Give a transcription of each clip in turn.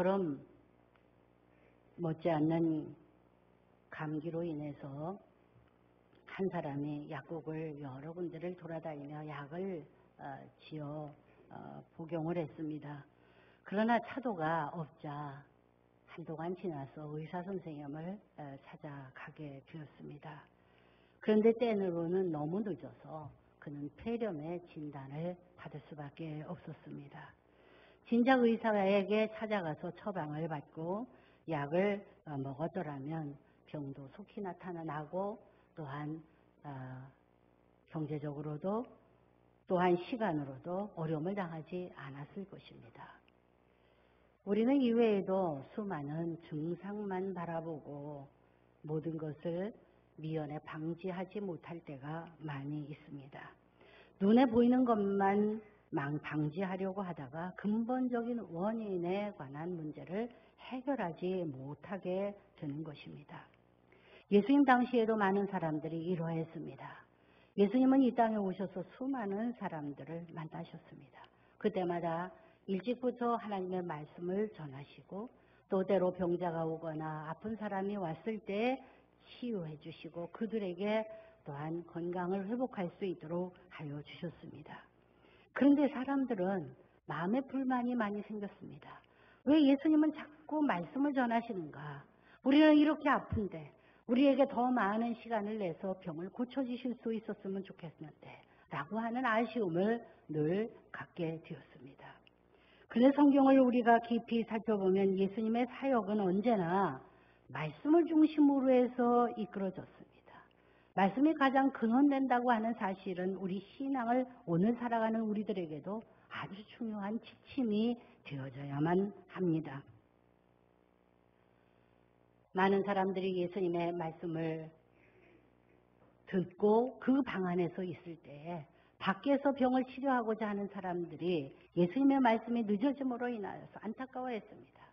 이처럼 못지않는 감기로 인해서 한 사람이 약국을 여러 군데를 돌아다니며 약을 지어 복용을 했습니다. 그러나 차도가 없자 한동안 지나서 의사 선생님을 찾아가게 되었습니다. 그런데 때로는 너무 늦어서 그는 폐렴의 진단을 받을 수밖에 없었습니다. 진작 의사에게 찾아가서 처방을 받고 약을 먹었더라면 병도 속히 나타나고 또한 경제적으로도 또한 시간으로도 어려움을 당하지 않았을 것입니다. 우리는 이외에도 수많은 증상만 바라보고 모든 것을 미연에 방지하지 못할 때가 많이 있습니다. 눈에 보이는 것만 방지하려고 하다가 근본적인 원인에 관한 문제를 해결하지 못하게 되는 것입니다. 예수님 당시에도 많은 사람들이 이러했습니다. 예수님은 이 땅에 오셔서 수많은 사람들을 만나셨습니다. 그때마다 일찍부터 하나님의 말씀을 전하시고 또 때로 병자가 오거나 아픈 사람이 왔을 때 치유해 주시고 그들에게 또한 건강을 회복할 수 있도록 하여 주셨습니다. 그런데 사람들은 마음에 불만이 많이 생겼습니다. 왜 예수님은 자꾸 말씀을 전하시는가? 우리는 이렇게 아픈데 우리에게 더 많은 시간을 내서 병을 고쳐주실 수 있었으면 좋겠는데 라고 하는 아쉬움을 늘 갖게 되었습니다. 그런데 성경을 우리가 깊이 살펴보면 예수님의 사역은 언제나 말씀을 중심으로 해서 이끌어졌습니다. 말씀이 가장 근원된다고 하는 사실은 우리 신앙을 오늘 살아가는 우리들에게도 아주 중요한 지침이 되어져야만 합니다. 많은 사람들이 예수님의 말씀을 듣고 그 방 안에서 있을 때에 밖에서 병을 치료하고자 하는 사람들이 예수님의 말씀이 늦어짐으로 인하여서 안타까워했습니다.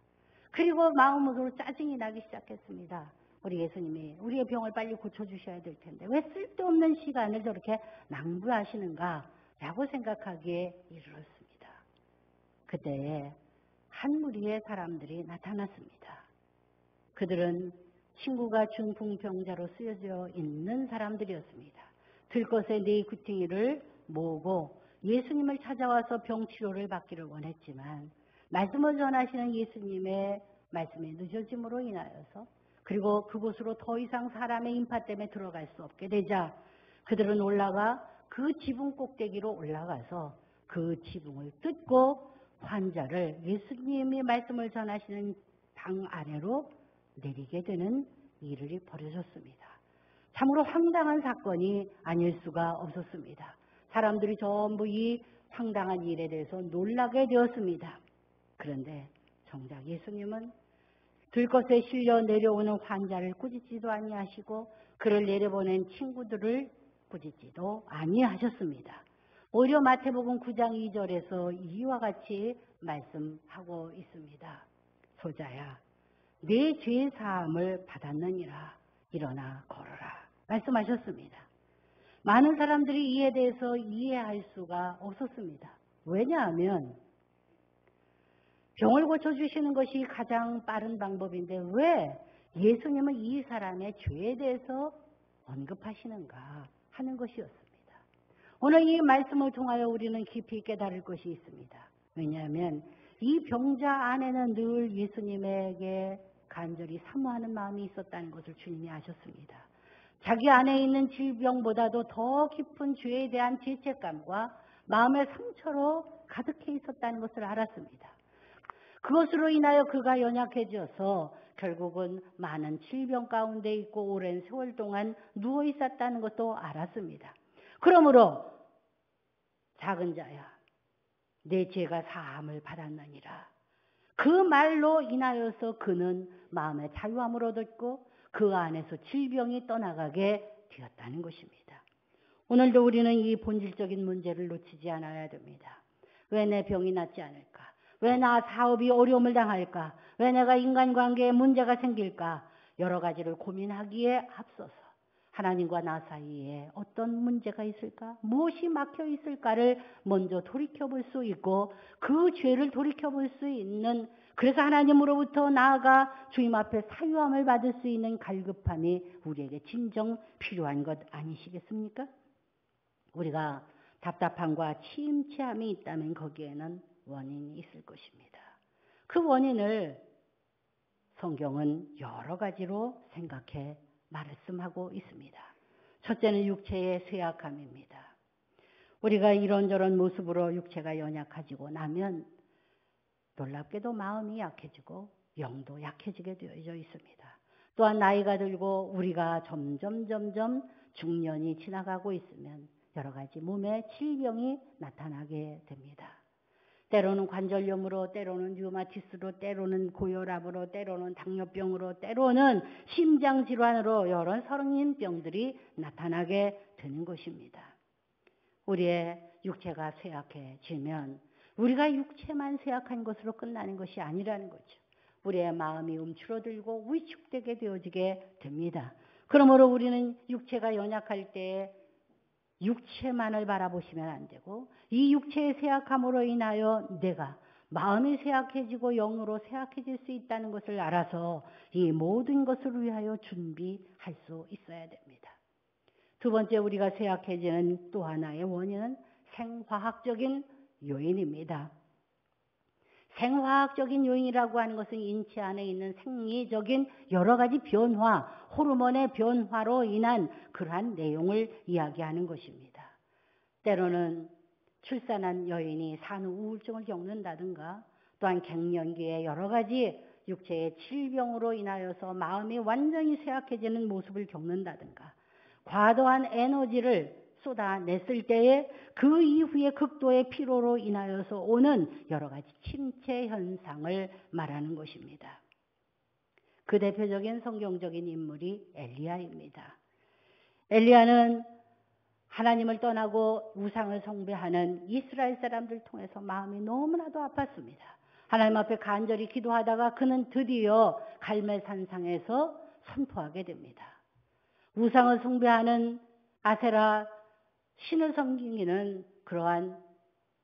그리고 마음으로 짜증이 나기 시작했습니다. 우리 예수님이 우리의 병을 빨리 고쳐주셔야 될 텐데 왜 쓸데없는 시간을 저렇게 낭비하시는가 라고 생각하기에 이르렀습니다. 그때에 한 무리의 사람들이 나타났습니다. 그들은 친구가 준 궁병자로 쓰여져 있는 사람들이었습니다. 들것의 네 구퉁이를 모으고 예수님을 찾아와서 병치료를 받기를 원했지만 말씀을 전하시는 예수님의 말씀이 늦어짐으로 인하여서 그리고 그곳으로 더 이상 사람의 인파 때문에 들어갈 수 없게 되자 그들은 올라가 그 지붕 꼭대기로 올라가서 그 지붕을 뜯고 환자를 예수님이 말씀을 전하시는 방 아래로 내리게 되는 일이 벌어졌습니다. 참으로 황당한 사건이 아닐 수가 없었습니다. 사람들이 전부 이 황당한 일에 대해서 놀라게 되었습니다. 그런데 정작 예수님은 들것에 실려 내려오는 환자를 꾸짖지도 아니하시고 그를 내려보낸 친구들을 꾸짖지도 아니하셨습니다. 오히려 마태복음 9장 2절에서 이와 같이 말씀하고 있습니다. 소자야, 내 죄 사함을 받았느니라. 일어나 걸어라. 말씀하셨습니다. 많은 사람들이 이에 대해서 이해할 수가 없었습니다. 왜냐하면 병을 고쳐주시는 것이 가장 빠른 방법인데 왜 예수님은 이 사람의 죄에 대해서 언급하시는가 하는 것이었습니다. 오늘 이 말씀을 통하여 우리는 깊이 깨달을 것이 있습니다. 왜냐하면 이 병자 안에는 늘 예수님에게 간절히 사모하는 마음이 있었다는 것을 주님이 아셨습니다. 자기 안에 있는 질병보다도 더 깊은 죄에 대한 죄책감과 마음의 상처로 가득해 있었다는 것을 알았습니다. 그것으로 인하여 그가 연약해져서 결국은 많은 질병 가운데 있고 오랜 세월 동안 누워 있었다는 것도 알았습니다. 그러므로 작은 자야, 내 죄가 사함을 받았느니라. 그 말로 인하여서 그는 마음의 자유함을 얻었고 그 안에서 질병이 떠나가게 되었다는 것입니다. 오늘도 우리는 이 본질적인 문제를 놓치지 않아야 됩니다. 왜 내 병이 낫지 않을까? 왜 나 사업이 어려움을 당할까? 왜 내가 인간관계에 문제가 생길까? 여러 가지를 고민하기에 앞서서 하나님과 나 사이에 어떤 문제가 있을까? 무엇이 막혀 있을까를 먼저 돌이켜볼 수 있고 그 죄를 돌이켜볼 수 있는 그래서 하나님으로부터 나아가 주님 앞에 사유함을 받을 수 있는 갈급함이 우리에게 진정 필요한 것 아니시겠습니까? 우리가 답답함과 침체함이 있다면 거기에는 원인이 있을 것입니다. 그 원인을 성경은 여러 가지로 생각해 말씀하고 있습니다. 첫째는 육체의 쇠약함입니다. 우리가 이런저런 모습으로 육체가 연약해지고 나면 놀랍게도 마음이 약해지고 영도 약해지게 되어져 있습니다. 또한 나이가 들고 우리가 점점 중년이 지나가고 있으면 여러 가지 몸의 질병이 나타나게 됩니다. 때로는 관절염으로, 때로는 류마티스로, 때로는 고혈압으로, 때로는 당뇨병으로, 때로는 심장질환으로 여러 성인병들이 나타나게 되는 것입니다. 우리의 육체가 쇠약해지면 우리가 육체만 쇠약한 것으로 끝나는 것이 아니라는 거죠. 우리의 마음이 움츠러들고 위축되게 되어지게 됩니다. 그러므로 우리는 육체가 연약할 때 육체만을 바라보시면 안 되고 이 육체의 쇠약함으로 인하여 내가 마음이 쇠약해지고 영으로 쇠약해질 수 있다는 것을 알아서 이 모든 것을 위하여 준비할 수 있어야 됩니다. 두 번째, 우리가 쇠약해지는 또 하나의 원인은 생화학적인 요인입니다. 생화학적인 요인이라고 하는 것은 인체 안에 있는 생리적인 여러 가지 변화, 호르몬의 변화로 인한 그러한 내용을 이야기하는 것입니다. 때로는 출산한 여인이 산후 우울증을 겪는다든가 또한 갱년기에 여러 가지 육체의 질병으로 인하여서 마음이 완전히 쇠약해지는 모습을 겪는다든가 과도한 에너지를 쏟아냈을 때에 그 이후에 극도의 피로로 인하여서 오는 여러 가지 침체 현상을 말하는 것입니다. 그 대표적인 성경적인 인물이 엘리야입니다. 엘리야는 하나님을 떠나고 우상을 숭배하는 이스라엘 사람들 통해서 마음이 너무나도 아팠습니다. 하나님 앞에 간절히 기도하다가 그는 드디어 갈멜산상에서 선포하게 됩니다. 우상을 숭배하는 아세라 신을 섬기는 그러한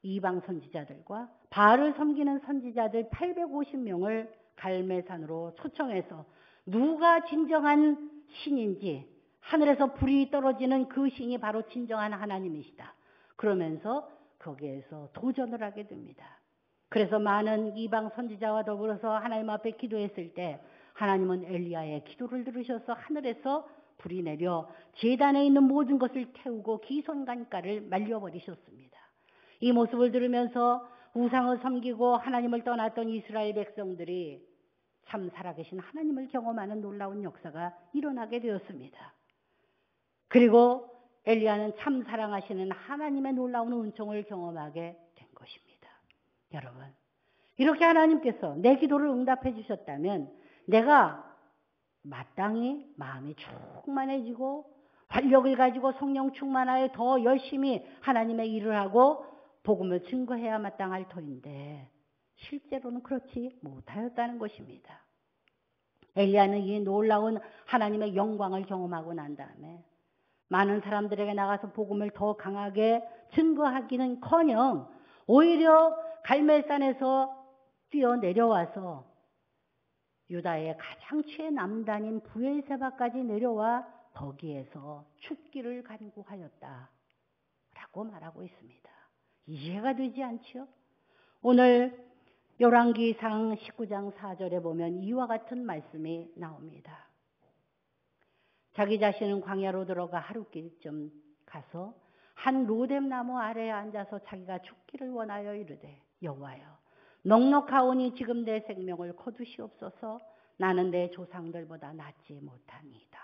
이방 선지자들과 바알을 섬기는 선지자들 850명을 갈멜산으로 초청해서 누가 진정한 신인지 하늘에서 불이 떨어지는 그 신이 바로 진정한 하나님이시다. 그러면서 거기에서 도전을 하게 됩니다. 그래서 많은 이방 선지자와 더불어서 하나님 앞에 기도했을 때 하나님은 엘리야의 기도를 들으셔서 하늘에서 불이 내려 제단에 있는 모든 것을 태우고 기손간가를 말려버리셨습니다. 이 모습을 들으면서 우상을 섬기고 하나님을 떠났던 이스라엘 백성들이 참 살아계신 하나님을 경험하는 놀라운 역사가 일어나게 되었습니다. 그리고 엘리야는 참 사랑하시는 하나님의 놀라운 은총을 경험하게 된 것입니다. 여러분, 이렇게 하나님께서 내 기도를 응답해 주셨다면 내가 마땅히 마음이 충만해지고 활력을 가지고 성령 충만하여 더 열심히 하나님의 일을 하고 복음을 증거해야 마땅할 터인데 실제로는 그렇지 못하였다는 것입니다. 엘리야는 이 놀라운 하나님의 영광을 경험하고 난 다음에 많은 사람들에게 나가서 복음을 더 강하게 증거하기는커녕 오히려 갈멜산에서 뛰어내려와서 유다의 가장 최남단인 부엘세바까지 내려와 거기에서 죽기를 간구하였다라고 말하고 있습니다. 이해가 되지 않지요? 오늘 열왕기상 19장 4절에 보면 이와 같은 말씀이 나옵니다. 자기 자신은 광야로 들어가 하루길쯤 가서 한 로뎀나무 아래에 앉아서 자기가 죽기를 원하여 이르되 여호와여 넉넉하오니 지금 내 생명을 거두시옵소서. 나는 내 조상들보다 낫지 못합니다.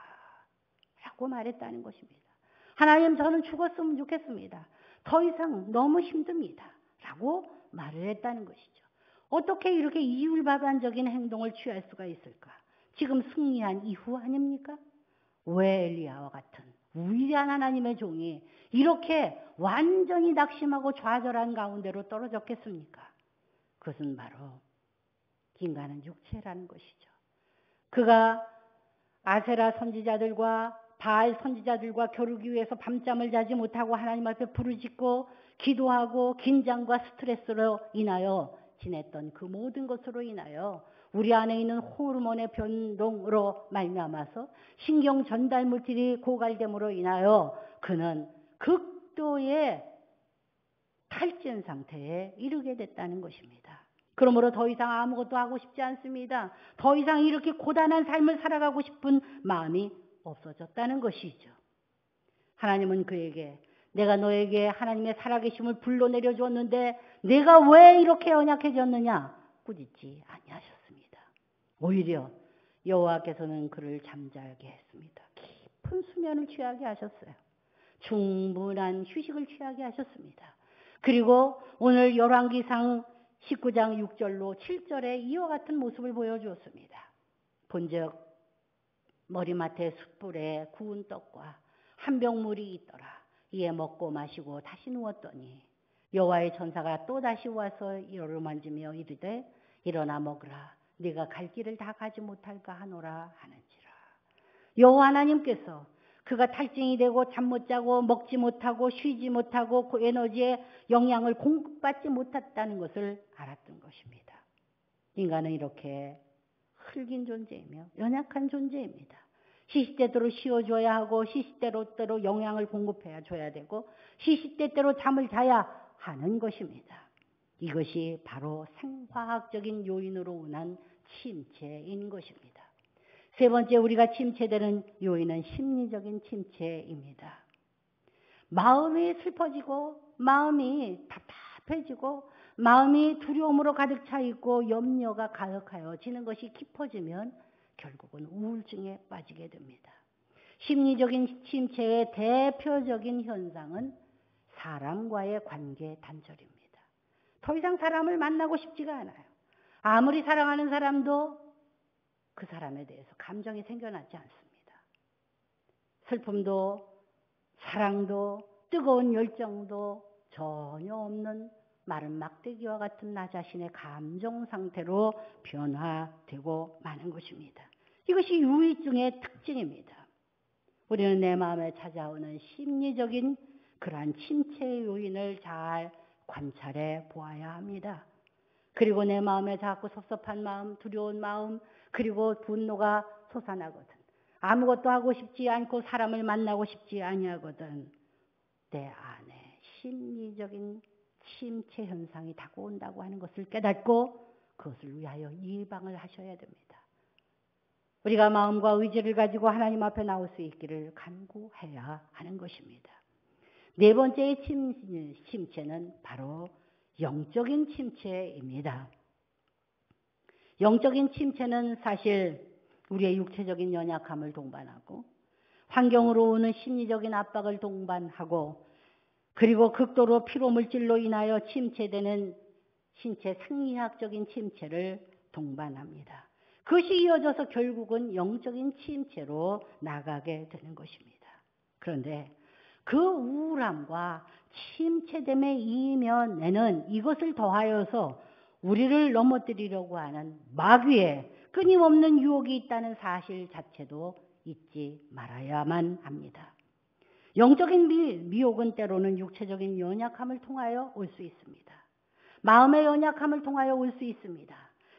라고 말했다는 것입니다. 하나님, 저는 죽었으면 좋겠습니다. 더 이상 너무 힘듭니다. 라고 말을 했다는 것이죠. 어떻게 이렇게 이율배반적인 행동을 취할 수가 있을까? 지금 승리한 이후 아닙니까? 왜 엘리야와 같은 위대한 하나님의 종이 이렇게 완전히 낙심하고 좌절한 가운데로 떨어졌겠습니까? 그것은 바로 인간은 육체라는 것이죠. 그가 아세라 선지자들과 바알 선지자들과 겨루기 위해서 밤잠을 자지 못하고 하나님 앞에 부르짖고 기도하고 긴장과 스트레스로 인하여 지냈던 그 모든 것으로 인하여 우리 안에 있는 호르몬의 변동으로 말미암아서 신경 전달 물질이 고갈됨으로 인하여 그는 극도의 탈진 상태에 이르게 됐다는 것입니다. 그러므로 더 이상 아무것도 하고 싶지 않습니다. 더 이상 이렇게 고단한 삶을 살아가고 싶은 마음이 없어졌다는 것이죠. 하나님은 그에게 내가 너에게 하나님의 살아계심을 불러내려 주었는데 내가 왜 이렇게 연약해졌느냐 꾸짖지 아니하셨습니다. 오히려 여호와께서는 그를 잠자게 했습니다. 깊은 수면을 취하게 하셨어요. 충분한 휴식을 취하게 하셨습니다. 그리고 오늘 열왕기상 19장 6절로 7절에 이와 같은 모습을 보여주었습니다. 본즉 머리맡에 숯불에 구운 떡과 한 병 물이 있더라. 이에 먹고 마시고 다시 누웠더니 여호와의 천사가 또다시 와서 이를 만지며 이르되 일어나 먹으라. 네가 갈 길을 다 가지 못할까 하노라 하는지라. 여호와 하나님께서 그가 탈진이 되고 잠 못 자고 먹지 못하고 쉬지 못하고 그 에너지에 영양을 공급받지 못했다는 것을 알았던 것입니다. 인간은 이렇게 흙인 존재이며 연약한 존재입니다. 시시때때로 쉬어줘야 하고 시시때때로 영양을 공급해야 줘야 되고 시시때때로 잠을 자야 하는 것입니다. 이것이 바로 생화학적인 요인으로 인한 침체인 것입니다. 세 번째 우리가 침체되는 요인은 심리적인 침체입니다. 마음이 슬퍼지고 마음이 답답해지고 마음이 두려움으로 가득 차 있고 염려가 가득하여지는 것이 깊어지면 결국은 우울증에 빠지게 됩니다. 심리적인 침체의 대표적인 현상은 사람과의 관계 단절입니다. 더 이상 사람을 만나고 싶지가 않아요. 아무리 사랑하는 사람도 그 사람에 대해서 감정이 생겨나지 않습니다. 슬픔도 사랑도 뜨거운 열정도 전혀 없는 마른 막대기와 같은 나 자신의 감정 상태로 변화되고 마는 것입니다. 이것이 유의증의 특징입니다. 우리는 내 마음에 찾아오는 심리적인 그러한 침체 요인을 잘 관찰해 보아야 합니다. 그리고 내 마음에 자꾸 섭섭한 마음, 두려운 마음, 그리고 분노가 솟아나거든. 아무것도 하고 싶지 않고 사람을 만나고 싶지 아니하거든. 내 안에 심리적인 침체 현상이 다가온다고 하는 것을 깨닫고 그것을 위하여 예방을 하셔야 됩니다. 우리가 마음과 의지를 가지고 하나님 앞에 나올 수 있기를 간구해야 하는 것입니다. 네 번째의 침체는 바로 영적인 침체입니다. 영적인 침체는 사실 우리의 육체적인 연약함을 동반하고 환경으로 오는 심리적인 압박을 동반하고 그리고 극도로 피로물질로 인하여 침체되는 신체 생리학적인 침체를 동반합니다. 그것이 이어져서 결국은 영적인 침체로 나가게 되는 것입니다. 그런데 그 우울함과 침체됨의 이면에는 이것을 더하여서 우리를 넘어뜨리려고 하는 마귀의 끊임없는 유혹이 있다는 사실 자체도 잊지 말아야만 합니다. 영적인 미혹은 때로는 육체적인 연약함을 통하여 올 수 있습니다. 마음의 연약함을 통하여 올 수 있습니다.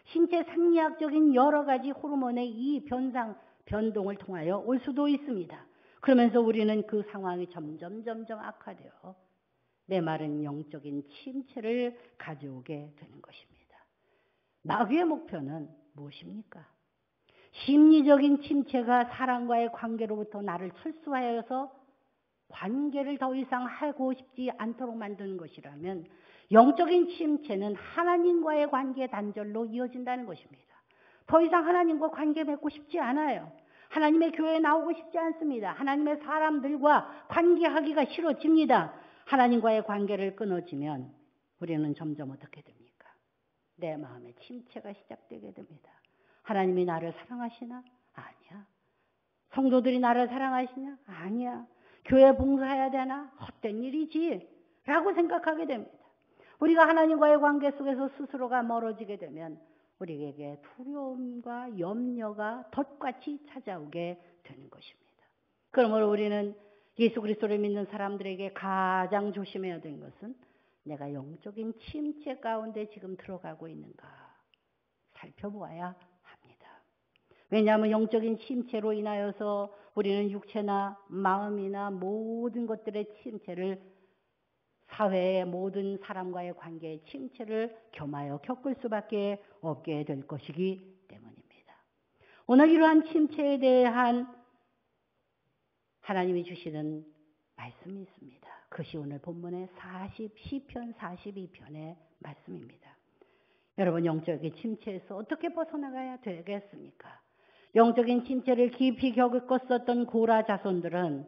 신체 생리학적인 여러 가지 호르몬의 이 변동을 통하여 올 수도 있습니다. 그러면서 우리는 그 상황이 점점 악화되어 메마른 영적인 침체를 가져오게 되는 것입니다. 마귀의 목표는 무엇입니까? 심리적인 침체가 사람과의 관계로부터 나를 철수하여서 관계를 더 이상 하고 싶지 않도록 만드는 것이라면 영적인 침체는 하나님과의 관계 단절로 이어진다는 것입니다. 더 이상 하나님과 관계 맺고 싶지 않아요. 하나님의 교회에 나오고 싶지 않습니다. 하나님의 사람들과 관계하기가 싫어집니다. 하나님과의 관계를 끊어지면 우리는 점점 어떻게 됩니까? 내 마음에 침체가 시작되게 됩니다. 하나님이 나를 사랑하시나? 아니야. 성도들이 나를 사랑하시냐? 아니야. 교회 봉사해야 되나? 헛된 일이지. 라고 생각하게 됩니다. 우리가 하나님과의 관계 속에서 스스로가 멀어지게 되면 우리에게 두려움과 염려가 덫같이 찾아오게 되는 것입니다. 그러므로 우리는 예수 그리스도를 믿는 사람들에게 가장 조심해야 되는 것은 내가 영적인 침체 가운데 지금 들어가고 있는가 살펴보아야 합니다. 왜냐하면 영적인 침체로 인하여서 우리는 육체나 마음이나 모든 것들의 침체를, 사회의 모든 사람과의 관계의 침체를 겸하여 겪을 수밖에 없게 될 것이기 때문입니다. 오늘 이러한 침체에 대한 하나님이 주시는 말씀이 있습니다. 그것이 오늘 본문의 시편 42편의 말씀입니다. 여러분, 영적인 침체에서 어떻게 벗어나가야 되겠습니까? 영적인 침체를 깊이 겪었었던 고라 자손들은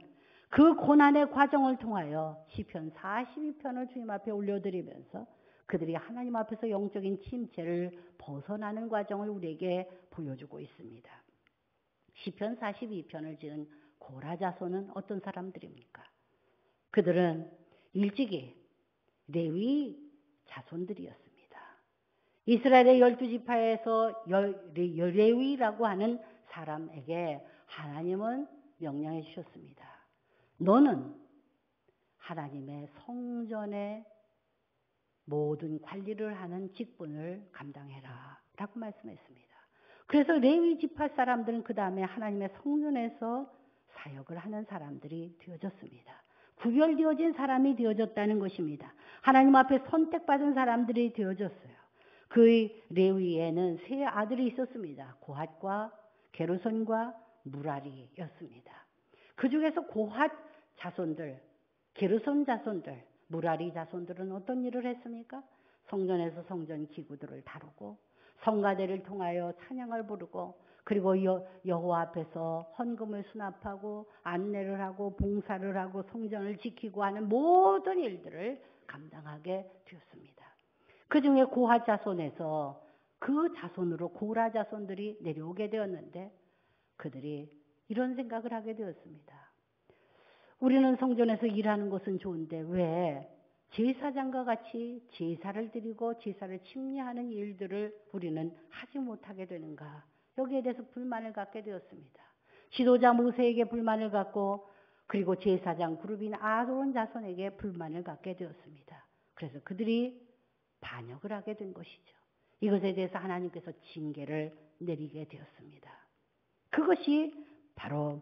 그 고난의 과정을 통하여 시편 42편을 주님 앞에 올려드리면서 그들이 하나님 앞에서 영적인 침체를 벗어나는 과정을 우리에게 보여주고 있습니다. 시편 42편을 지은 고라 자손은 어떤 사람들입니까? 그들은 일찍이 레위 자손들이었습니다. 이스라엘의 12지파에서 레위라고 하는 사람에게 하나님은 명령해 주셨습니다. 너는 하나님의 성전의 모든 관리를 하는 직분을 감당해라 라고 말씀했습니다. 그래서 레위 지파 사람들은 그 다음에 하나님의 성전에서 사역을 하는 사람들이 되어졌습니다. 구별되어진 사람이 되어졌다는 것입니다. 하나님 앞에 선택받은 사람들이 되어졌어요. 그 레위에는 세 아들이 있었습니다. 고핫과 게르손과 무라리였습니다. 그 중에서 고핫 자손들, 게르손 자손들, 무라리 자손들은 어떤 일을 했습니까? 성전에서 성전 기구들을 다루고 성가대를 통하여 찬양을 부르고 그리고 여호와 앞에서 헌금을 수납하고 안내를 하고 봉사를 하고 성전을 지키고 하는 모든 일들을 감당하게 되었습니다. 그 중에 고핫 자손에서 그 자손으로 고라 자손들이 내려오게 되었는데 그들이 이런 생각을 하게 되었습니다. 우리는 성전에서 일하는 것은 좋은데 왜 제사장과 같이 제사를 드리고 제사를 침례하는 일들을 우리는 하지 못하게 되는가? 여기에 대해서 불만을 갖게 되었습니다. 지도자 모세에게 불만을 갖고 그리고 제사장 그룹인 아론 자손에게 불만을 갖게 되었습니다. 그래서 그들이 반역을 하게 된 것이죠. 이것에 대해서 하나님께서 징계를 내리게 되었습니다. 그것이 바로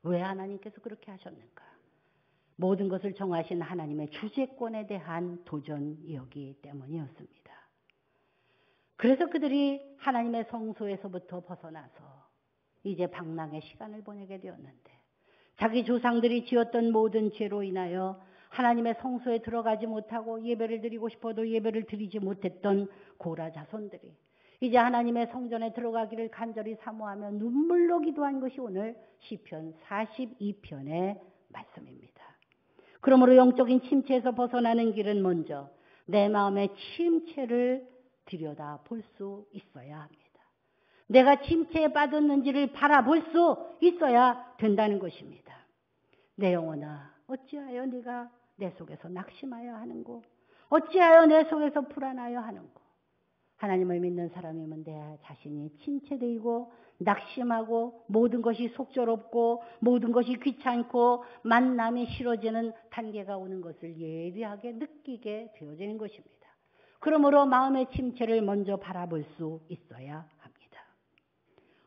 왜 하나님께서 그렇게 하셨는가? 모든 것을 정하신 하나님의 주재권에 대한 도전이었기 때문이었습니다. 그래서 그들이 하나님의 성소에서부터 벗어나서 이제 방랑의 시간을 보내게 되었는데 자기 조상들이 지었던 모든 죄로 인하여 하나님의 성소에 들어가지 못하고 예배를 드리고 싶어도 예배를 드리지 못했던 고라 자손들이 이제 하나님의 성전에 들어가기를 간절히 사모하며 눈물로 기도한 것이 오늘 시편 42편의 말씀입니다. 그러므로 영적인 침체에서 벗어나는 길은 먼저 내 마음의 침체를 들여다 볼 수 있어야 합니다. 내가 침체에 빠졌는지를 바라볼 수 있어야 된다는 것입니다. 내 영혼아, 어찌하여 네가 내 속에서 낙심하여 하는고, 어찌하여 내 속에서 불안하여 하는고. 하나님을 믿는 사람이면 내 자신이 침체되고 낙심하고 모든 것이 속절없고 모든 것이 귀찮고 만남이 싫어지는 단계가 오는 것을 예리하게 느끼게 되어지는 것입니다. 그러므로 마음의 침체를 먼저 바라볼 수 있어야 합니다.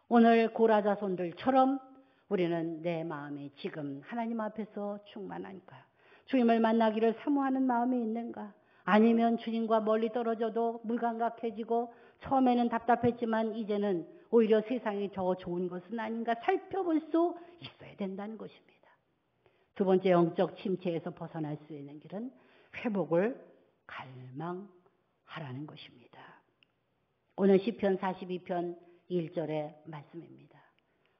오늘 고라 자손들처럼 우리는 내 마음이 지금 하나님 앞에서 충만한가? 주님을 만나기를 사모하는 마음이 있는가? 아니면 주님과 멀리 떨어져도 무감각해지고 처음에는 답답했지만 이제는 오히려 세상이 더 좋은 것은 아닌가 살펴볼 수 있어야 된다는 것입니다. 두 번째 영적 침체에서 벗어날 수 있는 길은 회복을 갈망하라는 것입니다. 오늘 시편 42편 1절의 말씀입니다.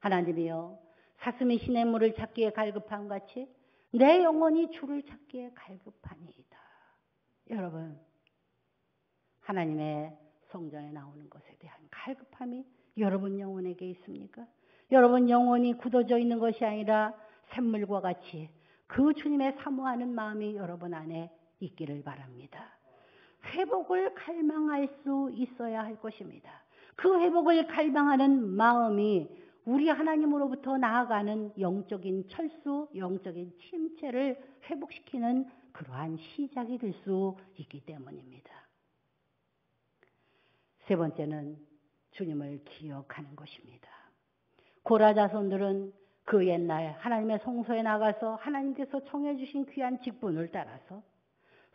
하나님이여 사슴이 시냇물을 찾기에 갈급함 같이 내 영혼이 주를 찾기에 갈급하니이다. 여러분, 하나님의 성전에 나오는 것에 대한 갈급함이 여러분 영혼에게 있습니까? 여러분 영혼이 굳어져 있는 것이 아니라 샘물과 같이 그 주님의 사모하는 마음이 여러분 안에 있기를 바랍니다. 회복을 갈망할 수 있어야 할 것입니다. 그 회복을 갈망하는 마음이 우리 하나님으로부터 나아가는 영적인 철수, 영적인 침체를 회복시키는 그러한 시작이 될 수 있기 때문입니다. 세 번째는 주님을 기억하는 것입니다. 고라 자손들은 그 옛날 하나님의 성소에 나가서 하나님께서 청해 주신 귀한 직분을 따라서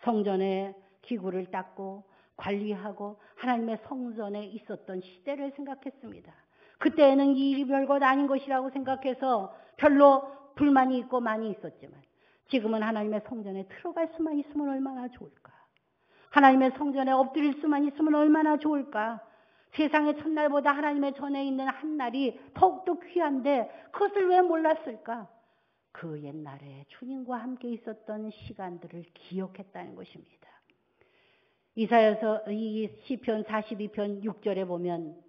성전의 기구를 닦고 관리하고 하나님의 성전에 있었던 시대를 생각했습니다. 그때에는 이 일이 별것 아닌 것이라고 생각해서 별로 불만이 있고 많이 있었지만 지금은 하나님의 성전에 들어갈 수만 있으면 얼마나 좋을까? 하나님의 성전에 엎드릴 수만 있으면 얼마나 좋을까? 세상의 첫날보다 하나님의 전에 있는 한날이 더욱더 귀한데 그것을 왜 몰랐을까? 그 옛날에 주님과 함께 있었던 시간들을 기억했다는 것입니다. 이사야서 이 시편 42편 6절에 보면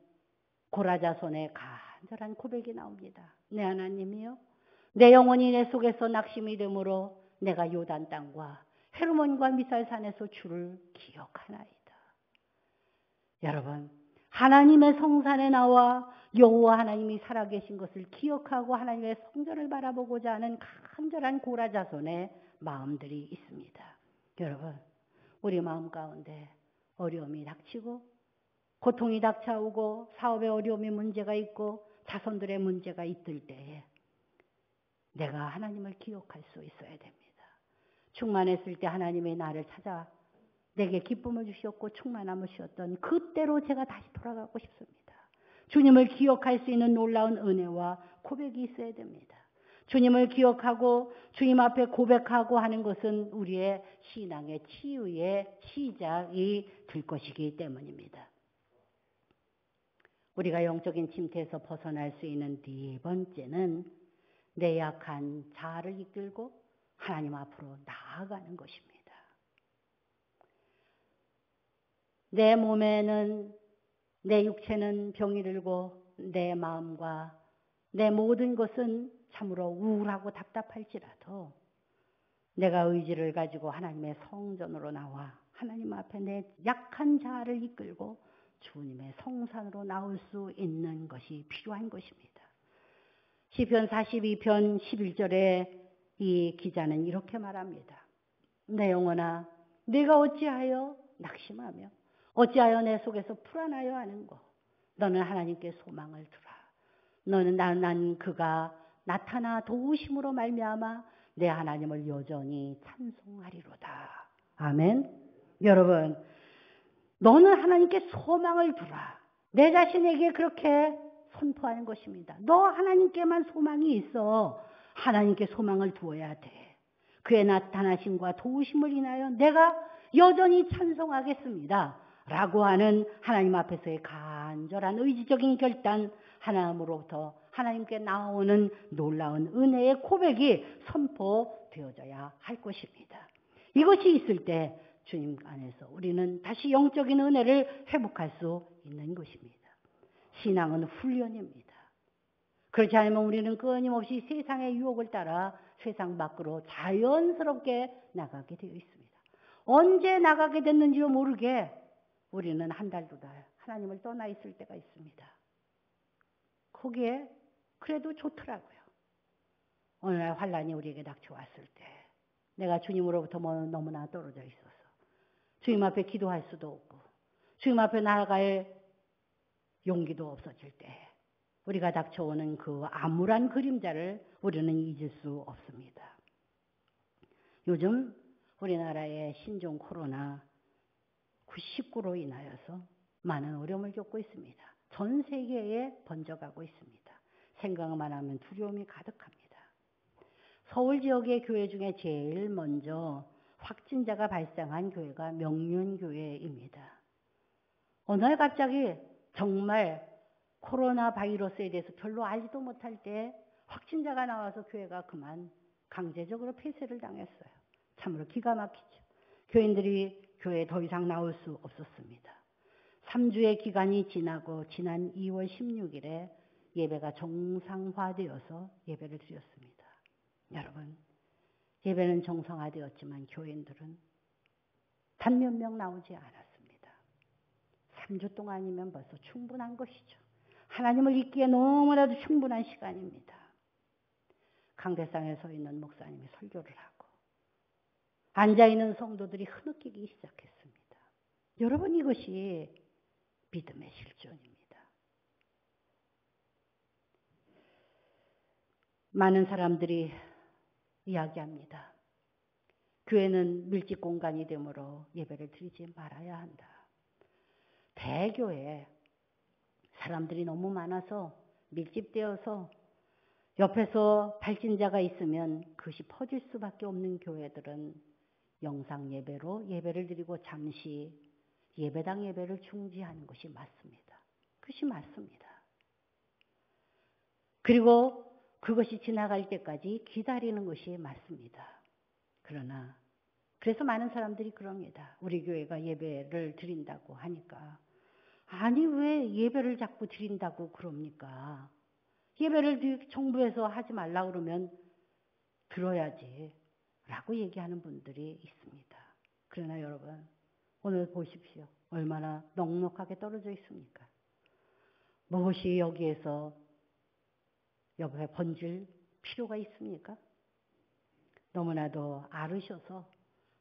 고라 자손의 간절한 고백이 나옵니다. 내 하나님이여, 내 영혼이 내 속에서 낙심이 되므로 내가 요단 땅과 헤르몬과 미살산에서 주를 기억하나이다. 여러분, 하나님의 성산에 나와 여호와 하나님이 살아계신 것을 기억하고 하나님의 성전을 바라보고자 하는 간절한 고라 자손의 마음들이 있습니다. 여러분, 우리 마음 가운데 어려움이 닥치고 고통이 닥쳐오고 사업에 어려움이 문제가 있고 자손들의 문제가 있을 때에 내가 하나님을 기억할 수 있어야 됩니다. 충만했을 때 하나님의 나를 찾아 내게 기쁨을 주셨고 충만함을 주셨던 그때로 제가 다시 돌아가고 싶습니다. 주님을 기억할 수 있는 놀라운 은혜와 고백이 있어야 됩니다. 주님을 기억하고 주님 앞에 고백하고 하는 것은 우리의 신앙의 치유의 시작이 될 것이기 때문입니다. 우리가 영적인 침체에서 벗어날 수 있는 네 번째는 내 약한 자아를 이끌고 하나님 앞으로 나아가는 것입니다. 내 몸에는 내 육체는 병이 들고 내 마음과 내 모든 것은 참으로 우울하고 답답할지라도 내가 의지를 가지고 하나님의 성전으로 나와 하나님 앞에 내 약한 자아를 이끌고 주님의 성산으로 나올 수 있는 것이 필요한 것입니다. 시편 42편 11절에 이 기자는 이렇게 말합니다. 내 영혼아, 네가 어찌하여 낙심하며 어찌하여 내 속에서 불안하여 하는고? 너는 하나님께 소망을 두라. 너는 난 그가 나타나 도우심으로 말미암아 내 하나님을 여전히 찬송하리로다. 아멘. 여러분, 너는 하나님께 소망을 두라. 내 자신에게 그렇게 선포하는 것입니다. 너 하나님께만 소망이 있어. 하나님께 소망을 두어야 돼. 그의 나타나심과 도우심을 인하여 내가 여전히 찬송하겠습니다. 라고 하는 하나님 앞에서의 간절한 의지적인 결단, 하나님으로부터 하나님께 나오는 놀라운 은혜의 고백이 선포되어져야 할 것입니다. 이것이 있을 때 주님 안에서 우리는 다시 영적인 은혜를 회복할 수 있는 것입니다. 신앙은 훈련입니다. 그렇지 않으면 우리는 끊임없이 세상의 유혹을 따라 세상 밖으로 자연스럽게 나가게 되어 있습니다. 언제 나가게 됐는지도 모르게 우리는 한 달, 두 달 하나님을 떠나 있을 때가 있습니다. 거기에 그래도 좋더라고요. 어느 날 환란이 우리에게 닥쳐왔을 때 내가 주님으로부터 너무나 떨어져 있어서 주님 앞에 기도할 수도 없고 주님 앞에 나아갈 용기도 없어질 때 우리가 닥쳐오는 그 암울한 그림자를 우리는 잊을 수 없습니다. 요즘 우리나라의 신종 코로나 19로 인하여서 많은 어려움을 겪고 있습니다. 전 세계에 번져가고 있습니다. 생각만 하면 두려움이 가득합니다. 서울 지역의 교회 중에 제일 먼저 확진자가 발생한 교회가 명륜교회입니다. 어느 날 갑자기 정말 코로나 바이러스에 대해서 별로 알지도 못할 때 확진자가 나와서 교회가 그만 강제적으로 폐쇄를 당했어요. 참으로 기가 막히죠. 교인들이 교회에 더 이상 나올 수 없었습니다. 3주의 기간이 지나고 지난 2월 16일에 예배가 정상화되어서 예배를 드렸습니다. 여러분, 예배는 정상화되었지만 교인들은 단 몇 명 나오지 않았습니다. 3주 동안이면 벌써 충분한 것이죠. 하나님을 잊기에 너무나도 충분한 시간입니다. 강대상에 서 있는 목사님이 설교를 하고 앉아있는 성도들이 흐느끼기 시작했습니다. 여러분, 이것이 믿음의 실존입니다. 많은 사람들이 이야기합니다. 교회는 밀집 공간이 되므로 예배를 드리지 말아야 한다. 대교회 사람들이 너무 많아서 밀집되어서 옆에서 발진자가 있으면 그것이 퍼질 수밖에 없는 교회들은 영상 예배로 예배를 드리고 잠시 예배당 예배를 중지하는 것이 맞습니다. 그것이 맞습니다. 그리고 그것이 지나갈 때까지 기다리는 것이 맞습니다. 그러나 그래서 많은 사람들이 그럽니다. 우리 교회가 예배를 드린다고 하니까 아니 왜 예배를 자꾸 드린다고 그럽니까? 예배를 정부에서 하지 말라고 그러면 들어야지 라고 얘기하는 분들이 있습니다. 그러나 여러분, 오늘 보십시오. 얼마나 넉넉하게 떨어져 있습니까? 무엇이 여기에서 옆에 번질 필요가 있습니까? 너무나도 앓으셔서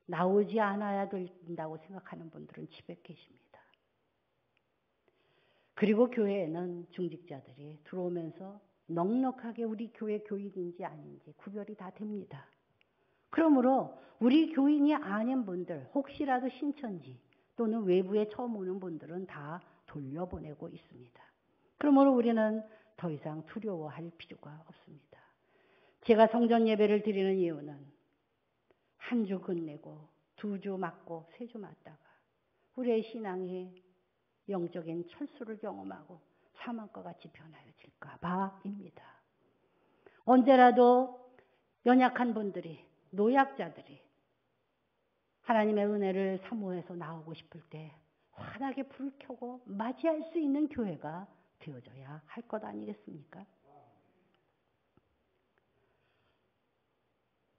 나오지 않아야 된다고 생각하는 분들은 집에 계십니다. 그리고 교회에는 중직자들이 들어오면서 넉넉하게 우리 교회 교인인지 아닌지 구별이 다 됩니다. 그러므로 우리 교인이 아닌 분들, 혹시라도 신천지 또는 외부에 처음 오는 분들은 다 돌려보내고 있습니다. 그러므로 우리는 더 이상 두려워할 필요가 없습니다. 제가 성전 예배를 드리는 이유는 한 주 끝내고 2주 맞고 3주 맞다가 우리의 신앙이 영적인 철수를 경험하고 사망과 같이 변하여질까 봐입니다. 언제라도 연약한 분들이, 노약자들이 하나님의 은혜를 사모해서 나오고 싶을 때 환하게 불을 켜고 맞이할 수 있는 교회가 되어져야 할 것 아니겠습니까?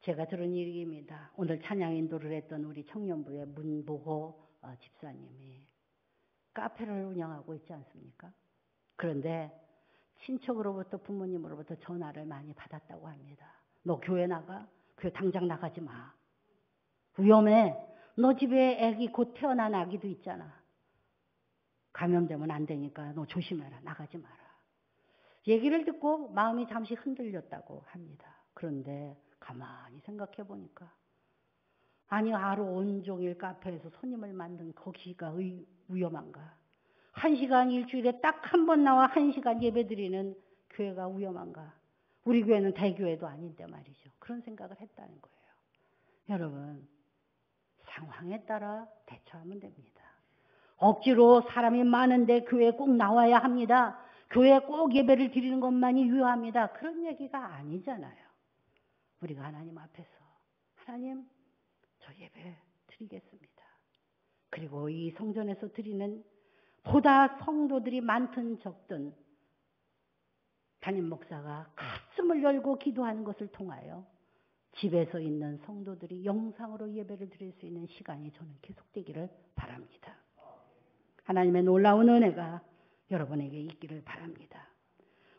제가 들은 얘기입니다. 오늘 찬양 인도를 했던 우리 청년부의 문보호 집사님이 카페를 운영하고 있지 않습니까? 그런데 친척으로부터 부모님으로부터 전화를 많이 받았다고 합니다. 너 교회 나가? 교회 당장 나가지 마. 위험해. 너 집에 아기 곧 태어난 아기도 있잖아. 감염되면 안 되니까 너 조심해라. 나가지 마라. 얘기를 듣고 마음이 잠시 흔들렸다고 합니다. 그런데 가만히 생각해 보니까 아니 하루 온종일 카페에서 손님을 만든 거기가 위험한가? 1시간 일주일에 딱 한 번 나와 1시간 예배드리는 교회가 위험한가? 우리 교회는 대교회도 아닌데 말이죠. 그런 생각을 했다는 거예요. 여러분, 상황에 따라 대처하면 됩니다. 억지로 사람이 많은데 교회에 꼭 나와야 합니다. 교회에 꼭 예배를 드리는 것만이 유효합니다. 그런 얘기가 아니잖아요. 우리가 하나님 앞에서 하나님, 저 예배 드리겠습니다. 그리고 이 성전에서 드리는 보다 성도들이 많든 적든 담임 목사가 가슴을 열고 기도하는 것을 통하여 집에서 있는 성도들이 영상으로 예배를 드릴 수 있는 시간이 저는 계속되기를 바랍니다. 하나님의 놀라운 은혜가 여러분에게 있기를 바랍니다.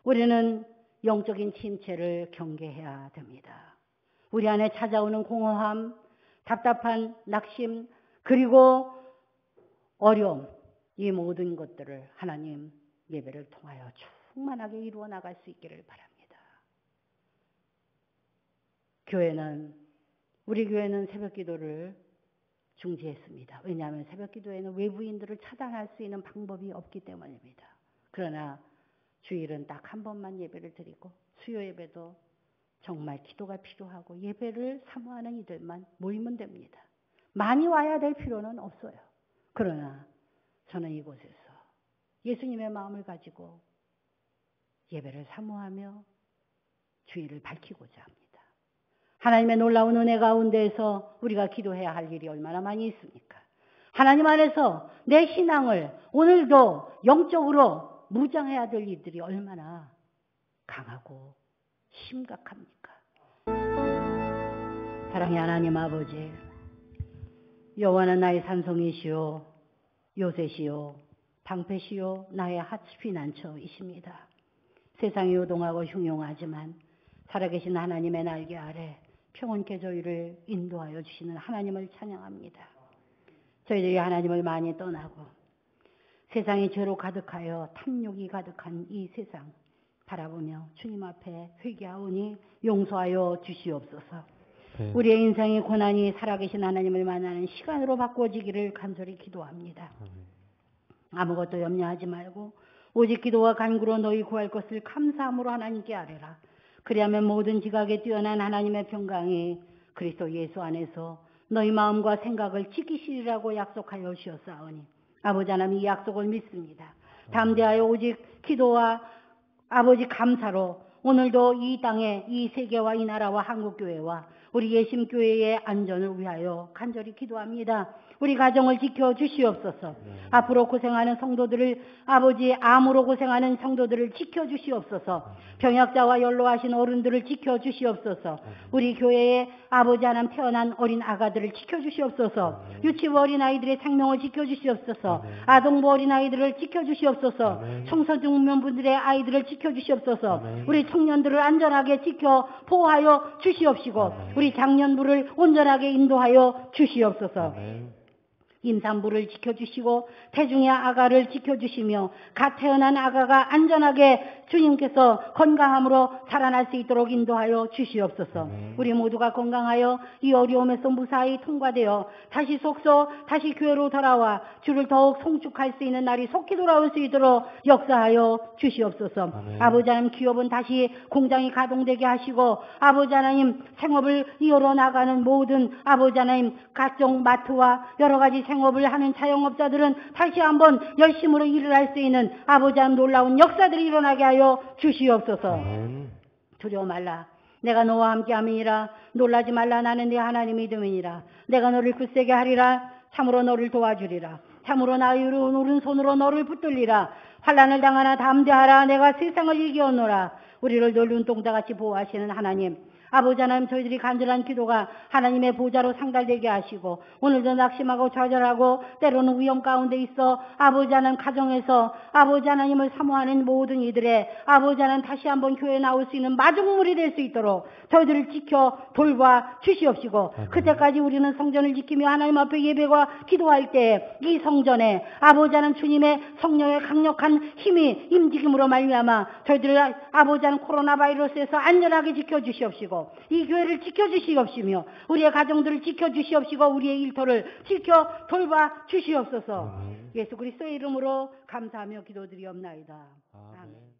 우리는 영적인 침체를 경계해야 됩니다. 우리 안에 찾아오는 공허함, 답답한 낙심, 그리고 어려움, 이 모든 것들을 하나님 예배를 통하여 충만하게 이루어 나갈 수 있기를 바랍니다. 우리 교회는 새벽 기도를 중지했습니다. 왜냐하면 새벽 기도에는 외부인들을 차단할 수 있는 방법이 없기 때문입니다. 그러나 주일은 딱 한 번만 예배를 드리고 수요 예배도 정말 기도가 필요하고 예배를 사모하는 이들만 모이면 됩니다. 많이 와야 될 필요는 없어요. 그러나 저는 이곳에서 예수님의 마음을 가지고 예배를 사모하며 주의를 밝히고자 합니다. 하나님의 놀라운 은혜 가운데에서 우리가 기도해야 할 일이 얼마나 많이 있습니까? 하나님 안에서 내 신앙을 오늘도 영적으로 무장해야 될 일들이 얼마나 강하고 심각합니까? 사랑의 하나님 아버지, 여호와는 나의 산성이시오 요새시오 방패시요 나의 핫피난처이십니다. 세상이 요동하고 흉흉하지만 살아계신 하나님의 날개 아래 평온케 저희를 인도하여 주시는 하나님을 찬양합니다. 저희들이 하나님을 많이 떠나고 세상이 죄로 가득하여 탐욕이 가득한 이 세상 바라보며 주님 앞에 회개하오니 용서하여 주시옵소서. 네. 우리의 인생의 고난이 살아계신 하나님을 만나는 시간으로 바꿔지기를 간절히 기도합니다. 아무것도 염려하지 말고 오직 기도와 간구로 너희 구할 것을 감사함으로 하나님께 아뢰라. 그리하면 모든 지각에 뛰어난 하나님의 평강이 그리스도 예수 안에서 너희 마음과 생각을 지키시리라고 약속하여 주셨사오니 아버지 하나님 이 약속을 믿습니다. 담대하여 오직 기도와 아버지 감사로 오늘도 이 땅에 이 세계와 이 나라와 한국교회와 우리 예심교회의 안전을 위하여 간절히 기도합니다. 우리 가정을 지켜주시옵소서. 앞으로 고생하는 성도들을 아버지 암으로 고생하는 성도들을 지켜주시옵소서. 병약자와 연로하신 어른들을 지켜주시옵소서. 우리 교회에 아버지 하나님 태어난 어린 아가들을 지켜주시옵소서. 유치부 어린아이들의 생명을 지켜주시옵소서. 아동부 어린아이들을 지켜주시옵소서. 청소년분들의 아이들을 지켜주시옵소서. 우리 청년들을 안전하게 지켜 보호하여 주시옵시고 우리 장년부를 온전하게 인도하여 주시옵소서. 임산부를 지켜주시고 태중의 아가를 지켜주시며 갓 태어난 아가가 안전하게 주님께서 건강함으로 살아날 수 있도록 인도하여 주시옵소서. 우리 모두가 건강하여 이 어려움에서 무사히 통과되어 다시 속소 다시 교회로 돌아와 주를 더욱 송축할 수 있는 날이 속히 돌아올 수 있도록 역사하여 주시옵소서. 아버지 하나님 기업은 다시 공장이 가동되게 하시고 아버지 하나님 생업을 이어러 나가는 모든 아버지 하나님 각종 마트와 여러 가지 생업을 하는 자영업자들은 다시 한번 열심으로 일을 할 수 있는 아버지 하나님 놀라운 역사들이 일어나게 하여 주시옵소서. 두려워 말라. 내가 너와 함께함이니라. 놀라지 말라. 나는 네 하나님이 됨이니라. 내가 너를 굳세게 하리라. 참으로 너를 도와주리라. 참으로 나의 오른손으로 너를 붙들리라. 환난을 당하나 담대하라. 내가 세상을 이기었노라. 우리를 늘 눈동자같이 보호하시는 하나님, 아버지 하나님, 저희들이 간절한 기도가 하나님의 보좌로 상달되게 하시고 오늘도 낙심하고 좌절하고 때로는 위험 가운데 있어 아버지 하나님 가정에서 아버지 하나님을 사모하는 모든 이들의 아버지 하나님 다시 한번 교회에 나올 수 있는 마중물이 될 수 있도록 저희들을 지켜 돌봐 주시옵시고 그때까지 우리는 성전을 지키며 하나님 앞에 예배와 기도할 때 이 성전에 아버지 하나님 주님의 성령의 강력한 힘이 임직임으로 말미암아 저희들을 아버지 하나님 코로나 바이러스에서 안전하게 지켜주시옵시고 이 교회를 지켜주시옵시며 우리의 가정들을 지켜주시옵시고 우리의 일터를 지켜 돌봐 주시옵소서. 예수 그리스도의 이름으로 감사하며 기도드리옵나이다. 아멘.